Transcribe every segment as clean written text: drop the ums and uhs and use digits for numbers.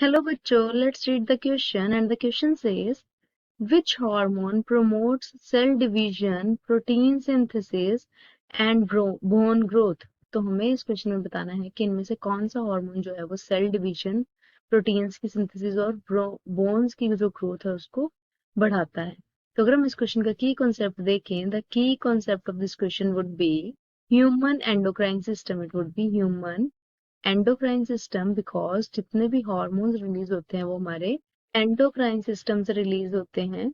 Hello बच्चों, let's read the question and the question says which hormone promotes cell division, protein synthesis and bone growth। तो हमें इस question में बताना है कि इनमें से कौन सा हार्मोन जो है वो सेल डिवीजन, प्रोटीन्स की सिंथेसिस और बोन्स की जो ग्रोथ है उसको बढ़ाता है। तो अगर हम इस क्वेश्चन का की कॉन्सेप्ट देखें, the key concept of this question would be human endocrine system. It would be human endocrine system because जितने भी हॉर्मोन्स रिलीज होते हैं वो हमारे एंडोक्राइन सिस्टम से रिलीज होते हैं।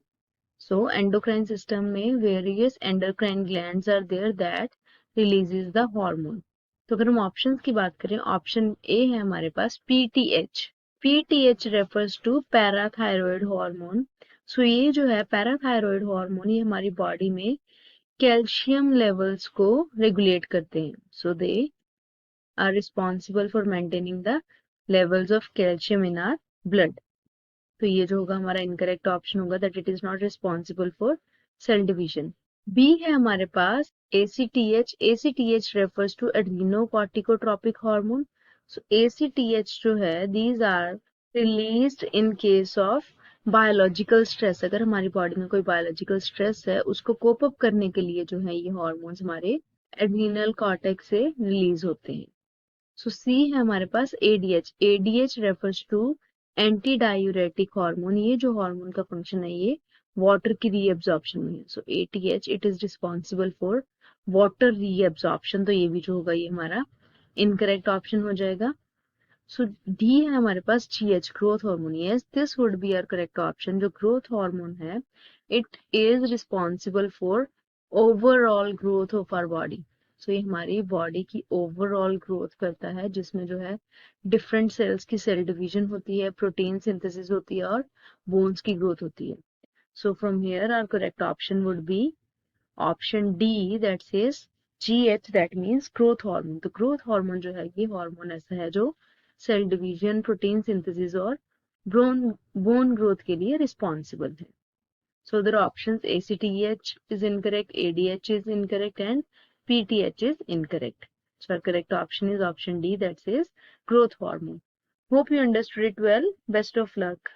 सो एंडोक्राइन सिस्टम में various endocrine glands are there that releases the hormone. तो अगर हम ऑप्शंस की बात करें, ऑप्शन ए है हमारे पास PTH. PTH refers to parathyroid hormone. So ये जो है पैराथायरॉयड हार्मोन, ये हमारी बॉडी में कैल्शियम लेवल्स को रेगुलेट करते हैं। सो दे are responsible for maintaining the levels of calcium in our blood। तो ये जो होगा हमारा इनकरेक्ट ऑप्शन होगा, that it is not responsible for cell division. B है हमारे पास ACTH। ACTH refers to adrenocorticotropic hormone. So ACTH जो है these are released in case of biological stress. अगर हमारी बॉडी में कोई बायोलॉजिकल स्ट्रेस है उसको कोप अप करने के लिए जो है ये हार्मोन्स हमारे एड्रीनल कॉर्टेक्स से रिलीज होते हैं। सो सी है हमारे पास ADH। ADH refers to anti diuretic hormone. ये जो हार्मोन का फंक्शन है ये वाटर की रीअब्जॉर्प्शन में है। सो ATH it is responsible for water reabsorption. तो ये भी जो होगा ये हमारा इनकरेक्ट ऑप्शन हो जाएगा। सो डी है हमारे पास GH, growth hormone. Yes, this would be our correct option. जो ग्रोथ हार्मोन है it is responsible for overall growth of our body. So ये हमारी बॉडी की ओवरऑल ग्रोथ करता है, जिसमें जो है डिफरेंट सेल्स की सेल डिवीजन होती है, प्रोटीन सिंथेसिस होती है और बोन्स की ग्रोथ होती है। So from here our correct option would be option D, that says GH, that means growth hormone. तो ग्रोथ हार्मोन जो है ये हार्मोन ऐसा है जो सेल डिवीजन, प्रोटीन सिंथेसिस और बोन ग्रोथ के लिए रिस्पॉन्सिबल है। So the options ACTH is incorrect, ADH is incorrect, and PTH is incorrect. So our correct option is option D, that says growth hormone. Hope you understood it well. Best of luck.